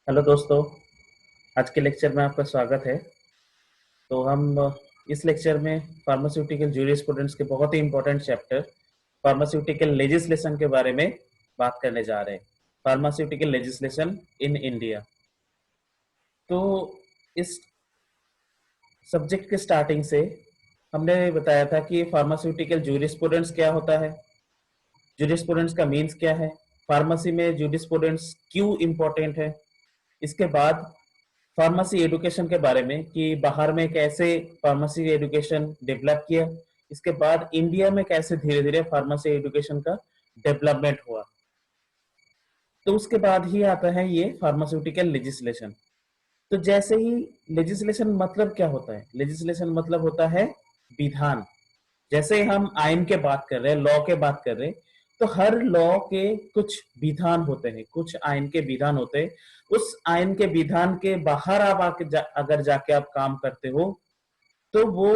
Hello दोस्तों। आज के लेक्चर में आपका स्वागत है। तो हम इस लेक्चर में फार्मास्यूटिकल जूरिस्प्रूडेंस के बहुत ही इंपॉर्टेंट चैप्टर फार्मास्यूटिकल लेजिस्लेशन के बारे में बात करने जा रहे हैं। Pharmaceutical legislation in India. तो इस सब्जेक्ट के स्टार्टिंग से हमने बताया था कि फार्मास्यूटिकल जूरिस्प्रूडेंस क्या होता है, जूरिस्प्रूडेंस का मीन्स क्या है, फार्मेसी में जूरिस्प्रूडेंस क्यों इम्पोर्टेंट है। इसके बाद फार्मेसी एजुकेशन के बारे में कि बाहर में कैसे फार्मेसी एजुकेशन डेवलप किया, इसके बाद इंडिया में कैसे धीरे धीरे फार्मेसी एजुकेशन का डेवलपमेंट हुआ। तो उसके बाद ही आता है ये फार्मास्यूटिकल लेजिस्लेशन। तो जैसे ही लेजिस्लेशन मतलब क्या होता है, लेजिस्लेशन मतलब होता है विधान। जैसे हम आइन के बात कर रहे हैं, लॉ के बात कर रहे हैं, तो हर लॉ के कुछ विधान होते हैं, कुछ आइन के विधान होते हैं। उस आइन के विधान के बाहर आप अगर जाके आप काम करते हो तो वो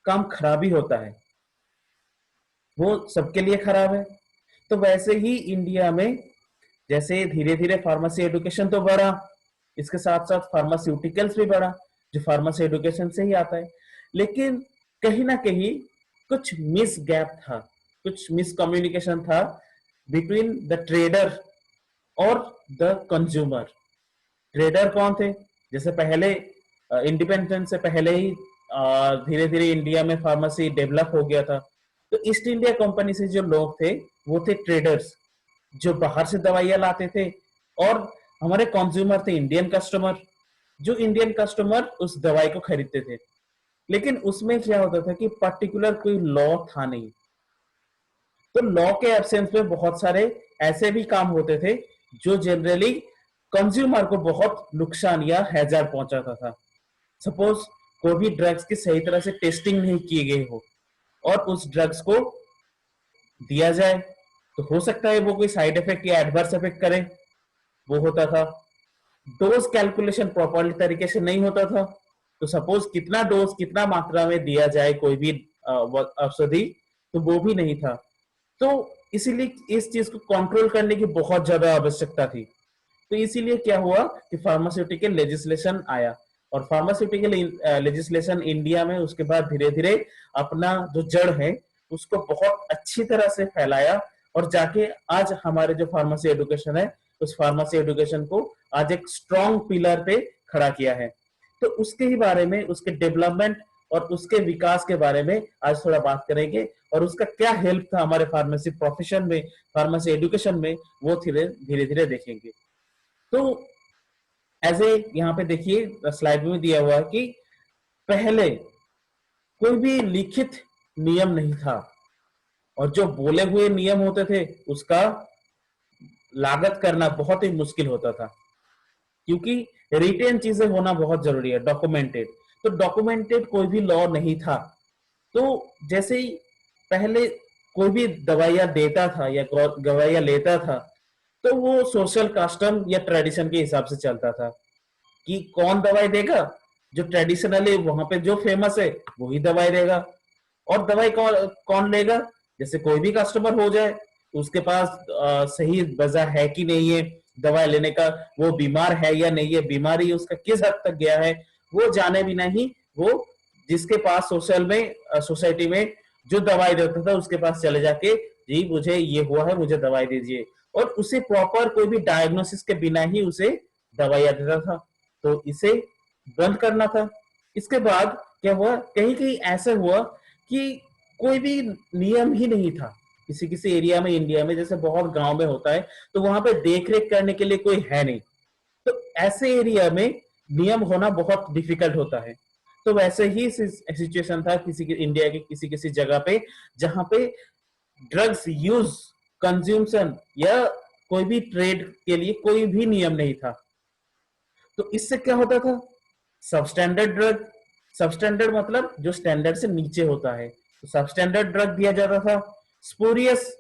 काम खराब ही होता है, वो सबके लिए खराब है। तो वैसे ही इंडिया में जैसे धीरे धीरे फार्मेसी एजुकेशन तो बढ़ा, इसके साथ साथ फार्मास्यूटिकल्स भी बढ़ा जो फार्मेसी एजुकेशन से ही आता है। लेकिन कहीं ना कहीं कुछ मिस गैप था, कुछ मिस कम्युनिकेशन था बिटवीन द ट्रेडर और द कंज्यूमर। ट्रेडर कौन थे? जैसे पहले इंडिपेंडेंस से पहले ही धीरे धीरे इंडिया में फार्मेसी डेवलप हो गया था। तो ईस्ट इंडिया कंपनी से जो लोग थे वो थे ट्रेडर्स, जो बाहर से दवाइयां लाते थे। और हमारे कंज्यूमर थे इंडियन कस्टमर, जो इंडियन कस्टमर उस दवाई को खरीदते थे। लेकिन उसमें क्या होता था कि पर्टिकुलर कोई लॉ था नहीं। तो लॉ के एब्सेंस में बहुत सारे ऐसे भी काम होते थे जो जनरली कंज्यूमर को बहुत नुकसान या हैजर्ड पहुंचाता था। सपोज कोई भी ड्रग्स की सही तरह से टेस्टिंग नहीं की गई हो और उस ड्रग्स को दिया जाए, तो हो सकता है वो कोई साइड इफेक्ट या एडवर्स इफेक्ट करे, वो होता था। डोज कैलकुलेशन प्रॉपरली तरीके से नहीं होता था। तो सपोज कितना डोज कितना मात्रा में दिया जाए कोई भी औषधि, तो वो भी नहीं था। तो इसीलिए इस चीज को कंट्रोल करने की बहुत ज्यादा आवश्यकता थी। तो इसीलिए क्या हुआ कि फार्मास्यूटिकल लेजिस्लेशन आया। और फार्मास्यूटिकल लेजिस्लेशन इंडिया में उसके बाद धीरे धीरे अपना जो जड़ है उसको बहुत अच्छी तरह से फैलाया, और जाके आज हमारे जो फार्मेसी एजुकेशन है उस फार्मेसी एजुकेशन को आज एक स्ट्रॉन्ग पिलर पे खड़ा किया है। तो उसके ही बारे में, उसके डेवलपमेंट और उसके विकास के बारे में आज थोड़ा बात करेंगे, और उसका क्या हेल्प था हमारे फार्मेसी प्रोफेशन में, फार्मेसी एजुकेशन में, वो धीरे धीरे देखेंगे। तो एज ए यहाँ पे देखिए स्लाइड में दिया हुआ है कि पहले कोई भी लिखित नियम नहीं था, और जो बोले हुए नियम होते थे उसका लागत करना बहुत ही मुश्किल होता था, क्योंकि रिटेन चीजें होना बहुत जरूरी है, डॉक्यूमेंटेड। तो डॉक्यूमेंटेड कोई भी लॉ नहीं था। तो जैसे ही पहले कोई भी दवाइयां देता था या दवाइयां लेता था, तो वो सोशल कस्टम या ट्रेडिशन के हिसाब से चलता था कि कौन दवाई देगा, जो ट्रेडिशनली वहां पे जो फेमस है वही दवाई देगा। और दवाई कौन कौन लेगा? जैसे कोई भी कस्टमर हो जाए, उसके पास सही वजह है कि नहीं है दवाई लेने का, वो बीमार है या नहीं है, बीमारी उसका किस हद तक गया है, वो जाने बिना ही वो जिसके पास सोशल में सोसाइटी में जो दवाई देता था उसके पास चले जाके, जी मुझे ये हुआ है मुझे दवाई दीजिए, और उसे प्रॉपर कोई भी डायग्नोसिस के बिना ही उसे दवाइयां देता था। तो इसे बंद करना था। इसके बाद क्या हुआ, कहीं कहीं ऐसा हुआ कि कोई भी नियम ही नहीं था किसी किसी एरिया में इंडिया में, जैसे बहुत गांव में होता है, तो वहां पे देख रेख करने के लिए कोई है नहीं। तो ऐसे एरिया में नियम होना बहुत डिफिकल्ट होता है। तो वैसे ही सिचुएशन था किसी इंडिया के किसी किसी जगह पे, जहां पे ड्रग्स यूज, कंज्यूमशन या कोई भी ट्रेड के लिए कोई भी नियम नहीं था। तो इससे क्या होता था, सबस्टैंडर्ड ड्रग, सबस्टैंडर्ड मतलब जो स्टैंडर्ड से नीचे होता है, तो सबस्टैंडर्ड ड्रग दिया जाता था। स्पूरियस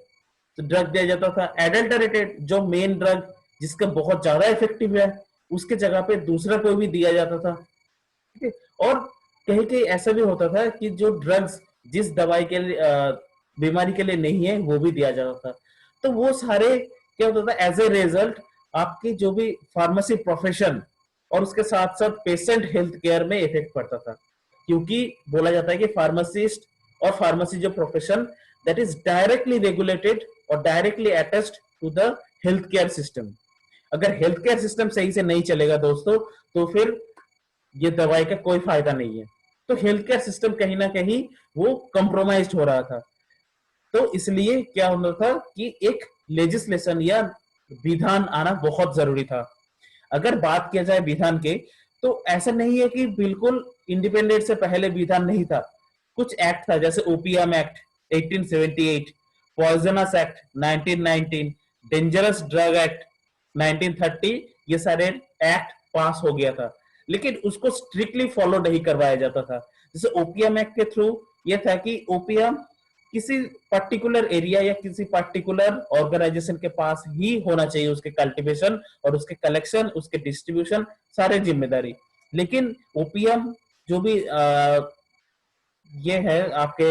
ड्रग दिया जाता था। एडल्टरेटेड जो मेन ड्रग जिसका बहुत ज्यादा इफेक्टिव है, उसके जगह पे दूसरा कोई भी दिया जाता था। ठीक है। और कहीं कहीं ऐसा भी होता था कि जो ड्रग्स जिस दवाई के लिए बीमारी के लिए नहीं है वो भी दिया जाता था। तो वो सारे क्या होता था, एज ए रिजल्ट आपकी जो भी फार्मेसी प्रोफेशन और उसके साथ साथ पेशेंट हेल्थ केयर में इफेक्ट पड़ता था, क्योंकि बोला जाता है कि फार्मासिस्ट और फार्मेसी जो profession that is directly regulated और directly attached to the health care system. अगर हेल्थ केयर सिस्टम सही से नहीं चलेगा दोस्तों, तो फिर ये दवाई का कोई फायदा नहीं है। तो हेल्थ केयर सिस्टम कहीं ना कहीं वो कंप्रोमाइज हो रहा था। तो इसलिए क्या होता था कि एक लेजिस्लेशन या विधान आना बहुत जरूरी था। अगर बात किया जाए विधान के, तो ऐसा नहीं है कि बिल्कुल इंडिपेंडेंट से पहले विधान नहीं था। कुछ एक्ट था, जैसे opium act 1878, poisonous act 1919, dangerous drug act 1930, ये सारे एक्ट पास हो गया था, लेकिन उसको स्ट्रिक्टली फॉलो नहीं करवाया जाता था। जैसे ओपीएम एक्ट के थ्रू ये था कि ओपीएम किसी पर्टिकुलर एरिया या किसी पर्टिकुलर ऑर्गेनाइजेशन के पास ही होना चाहिए, उसके कल्टीवेशन और उसके कलेक्शन, उसके डिस्ट्रीब्यूशन, सारे जिम्मेदारी। लेकिन ओपीएम जो भी ये है आपके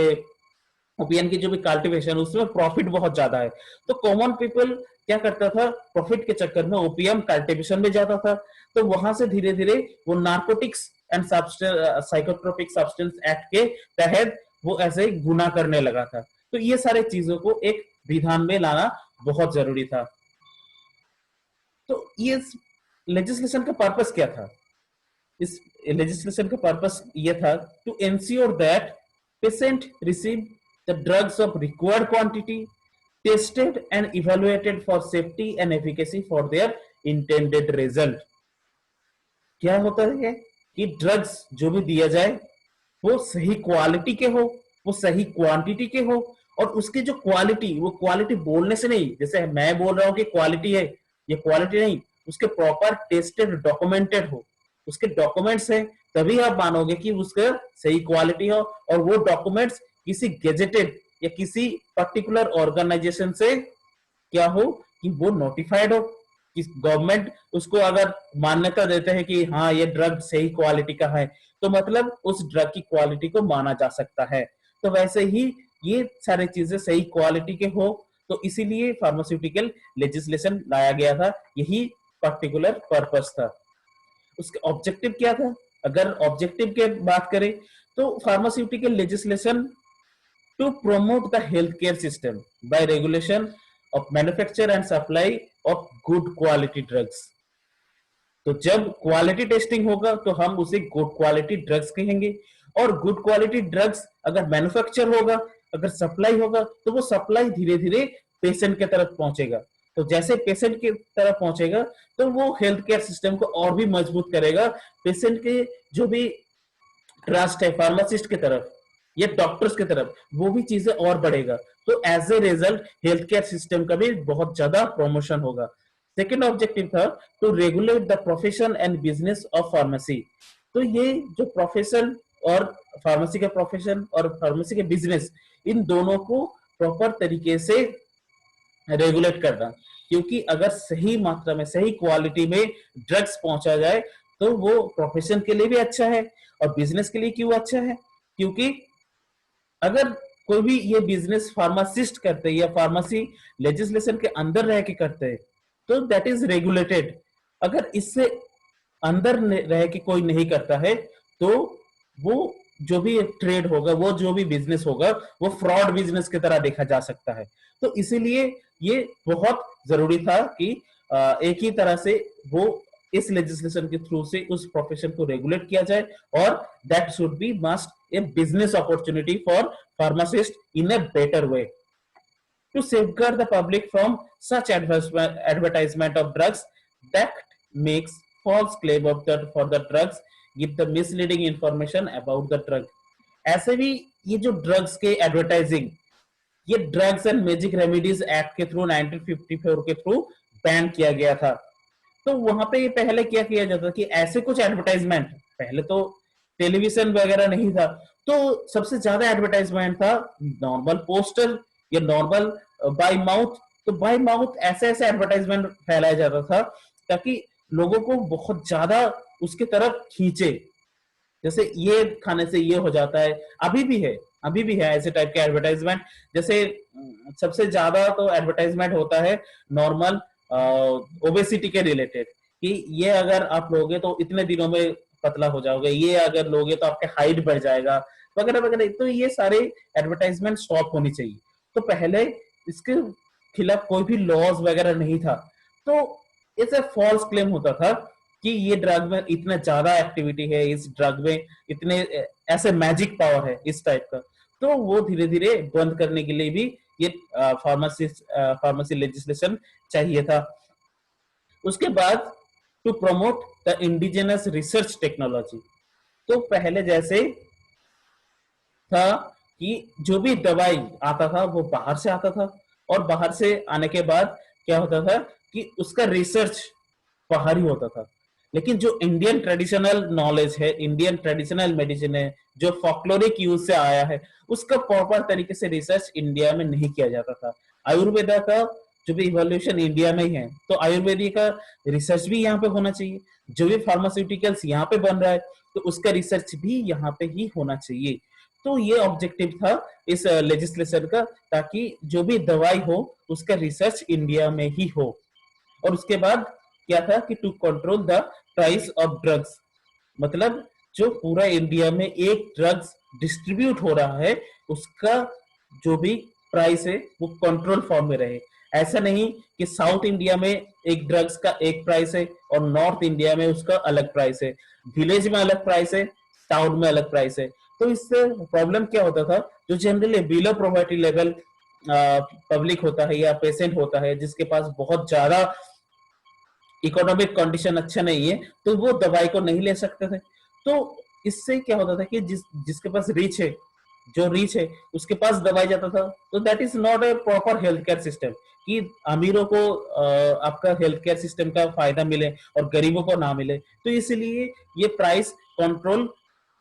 ओपीएम की जो भी कल्टीवेशन, उसमें प्रॉफिट बहुत ज्यादा है। तो कॉमन पीपल क्या करता था, प्रॉफिट के चक्कर में ओपीएम कल्टीवेशन में जाता था। तो वहां से धीरे धीरे वो narcotics and psychotropic substance act के तहत वो ऐसे गुना करने लगा था। तो ये सारे चीजों को एक विधान में लाना बहुत जरूरी था। तो ये लेजिस्लेशन का पर्पस क्या था? इस लेजिस्लेशन का पर्पस ये था to ensure that patient receive the drugs of required quantity, tested and evaluated for safety and efficacy for their intended result. क्या होता है कि ड्रग्स जो भी दिया जाए वो सही क्वालिटी के हो, वो सही क्वांटिटी के हो, और उसकी जो क्वालिटी, वो क्वालिटी बोलने से नहीं, जैसे मैं बोल रहा हूं कि क्वालिटी है, ये क्वालिटी नहीं, उसके प्रॉपर टेस्टेड डॉक्यूमेंटेड हो, उसके डॉक्यूमेंट्स है, तभी आप मानोगे कि उसका सही क्वालिटी हो। और वो डॉक्यूमेंट्स किसी गेजेटेड या किसी पर्टिकुलर ऑर्गेनाइजेशन से क्या हो, कि वो नोटिफाइड हो, कि गवर्नमेंट उसको अगर मान्यता देते हैं कि हाँ ये ड्रग सही क्वालिटी का है, तो मतलब उस ड्रग की क्वालिटी को माना जा सकता है। तो वैसे ही ये सारी चीजें सही क्वालिटी के हो, तो इसीलिए फार्मास्यूटिकल लेजिस्लेशन लाया गया था। यही पर्टिकुलर पर्पस था। उसके ऑब्जेक्टिव क्या था? अगर ऑब्जेक्टिव की बात करें, तो pharmaceutical legislation to promote the healthcare system by regulation of manufacture and supply of good quality drugs। तो जब क्वालिटी टेस्टिंग होगा तो हम उसे गुड क्वालिटी ड्रग्स कहेंगे, और गुड क्वालिटी ड्रग्स अगर मैन्युफैक्चर होगा, अगर सप्लाई होगा, तो वो सप्लाई धीरे धीरे पेशेंट के तरफ पहुंचेगा। तो जैसे पेशेंट की तरफ पहुंचेगा, तो वो हेल्थ केयर सिस्टम को और भी मजबूत करेगा। पेशेंट के जो भी ट्रस्ट है फार्मासिस्ट की तरफ या डॉक्टर्स की तरफ, वो भी चीजें और बढ़ेगा। तो as a result health care system का भी बहुत ज्यादा प्रमोशन होगा। सेकेंड ऑब्जेक्टिव था to regulate the profession and business of pharmacy. तो ये जो प्रोफेशन और फार्मेसी का प्रोफेशन और फार्मेसी के बिजनेस, इन दोनों को प्रॉपर तरीके से रेगुलेट करना, क्योंकि अगर सही मात्रा में सही क्वालिटी में ड्रग्स पहुंचा जाए, तो वो प्रोफेशन के लिए भी अच्छा है। और बिजनेस के लिए क्यों अच्छा है? क्योंकि अगर कोई भी ये बिजनेस फार्मासिस्ट करते हैं या फार्मेसी लेजिस्लेशन के अंदर रह के करते हैं, तो दैट इज रेगुलेटेड। अगर इससे अंदर रह के कोई नहीं करता है, तो वो जो भी ट्रेड होगा, वो जो भी बिजनेस होगा, वो फ्रॉड बिजनेस की तरह देखा जा सकता है। तो इसीलिए ये बहुत जरूरी था कि एक ही तरह से वो इस लेजिस्लेशन के थ्रू से उस प्रोफेशन को रेगुलेट किया जाए, और that should be must A business opportunity for pharmacist in a better way to safeguard the public from such advertisement of drugs that makes false claim of for the drugs, give the misleading information about the drug। ऐसे भी ये जो drugs के advertising, ये drugs and magic remedies act के through 1954 के through ban किया गया था। तो वहां पे ये पहले क्या किया जाता कि ऐसे कुछ एडवर्टाइजमेंट, पहले तो टेलीविजन वगैरह नहीं था, तो सबसे ज्यादा एडवर्टाइजमेंट था नॉर्मल पोस्टर या नॉर्मल बाय माउथ। तो बाय माउथ ऐसे ऐसे एडवर्टाइजमेंट फैलाया जाता था ताकि लोगों को बहुत ज्यादा उसके तरफ खींचे, जैसे ये खाने से ये हो जाता है। अभी भी है ऐसे टाइप के एडवर्टाइजमेंट। जैसे सबसे ज्यादा तो एडवर्टाइजमेंट होता है नॉर्मल ओबेसिटी के रिलेटेड, कि ये अगर आप लोगे तो इतने दिनों में पतला हो जाओगे, ये अगर लोगे तो आपके हाइट बढ़ जाएगा वगैरह वगैरह। तो ये सारे एडवर्टाइजमेंट स्टॉप होनी चाहिए। तो पहले इसके खिलाफ कोई भी लॉज वगैरह नहीं था, तो इसे फॉल्स क्लेम होता था कि ये ड्रग में इतना ज्यादा एक्टिविटी है, इस ड्रग में इतने ऐसे मैजिक पावर है इस टाइप का। तो वो धीरे धीरे बंद करने के लिए भी ये फार्मेसी लेजिस्लेशन चाहिए था। उसके बाद to promote the indigenous research technology, तो पहले जैसे था कि जो भी दवाई आता था वो बाहर से आता था, और बाहर से आने के बाद क्या होता था कि उसका रिसर्च बाहर ही होता था। लेकिन जो इंडियन ट्रेडिशनल नॉलेज है, इंडियन ट्रेडिशनल मेडिसिन है, जो फॉकलोरिक यूज से आया है, उसका प्रॉपर तरीके से रिसर्च इंडिया में नहीं किया जाता था। आयुर्वेदा का जो भी इवोल्यूशन इंडिया में ही है, तो आयुर्वेदिक का रिसर्च भी यहाँ पे होना चाहिए। जो भी फार्मास्यूटिकल्स यहाँ पे बन रहा है, तो उसका रिसर्च भी यहाँ पे ही होना चाहिए। तो ये ऑब्जेक्टिव था इस लेजिस्लेशन का, ताकि जो भी दवाई हो उसका रिसर्च इंडिया में ही हो। और उसके बाद क्या था कि to control the price of drugs, मतलब जो पूरा इंडिया में एक ड्रग्स डिस्ट्रीब्यूट हो रहा है उसका जो भी प्राइस है वो कंट्रोल फॉर्म में रहे। ऐसा नहीं कि साउथ इंडिया में एक ड्रग्स का एक प्राइस है और नॉर्थ इंडिया में उसका अलग प्राइस है, विलेज में अलग प्राइस है, टाउन में अलग प्राइस है। तो इससे प्रॉब्लम क्या होता था, जो generally below poverty level public होता है या पेशेंट होता है जिसके पास बहुत ज्यादा इकोनॉमिक कंडीशन अच्छा नहीं है, तो वो दवाई को नहीं ले सकते थे। तो इससे क्या होता था कि जिसके पास रीच है, जो रीच है उसके पास दवाई जाता था। तो that is not a proper health care system, कि अमीरों को आपका हेल्थ केयर सिस्टम का फायदा मिले और गरीबों को ना मिले। तो इसलिए ये प्राइस कंट्रोल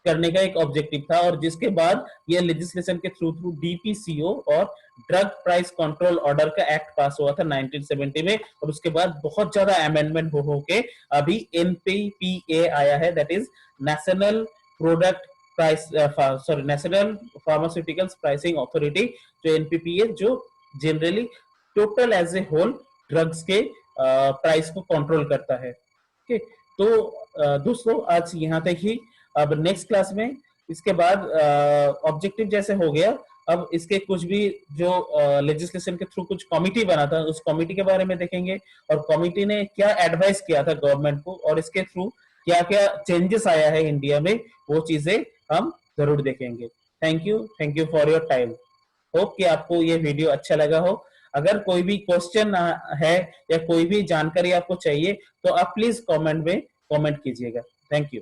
करने का एक ऑब्जेक्टिव था, और जिसके बाद ये लेजिस्लेशन के थ्रू थ्रू डीपीसीओ और ड्रग प्राइस कंट्रोल ऑर्डर का एक्ट पास हुआ था 1970 में। और उसके बाद बहुत ज्यादा अमेंडमेंट हो के अभी एनपीपीए आया है, that is national product price sorry national pharmaceuticals pricing authority, जो एनपीपीए जो generally total as a whole drugs के प्राइस को कंट्रोल करता है। ओके, तो दोस्तों आज यहाँ तक ही। अब नेक्स्ट क्लास में इसके बाद ऑब्जेक्टिव जैसे हो गया, अब इसके कुछ भी जो लेजिस्लेशन के थ्रू कुछ कमिटी बना था उस कमिटी के बारे में देखेंगे, और कमिटी ने क्या एडवाइस किया था गवर्नमेंट को, और इसके थ्रू क्या क्या चेंजेस आया है इंडिया में, वो चीजें हम जरूर देखेंगे। Thank you for your time. Hope कि आपको ये वीडियो अच्छा लगा हो। अगर कोई भी क्वेश्चन है या कोई भी जानकारी आपको चाहिए तो आप प्लीज कमेंट में कमेंट कीजिएगा। Thank you.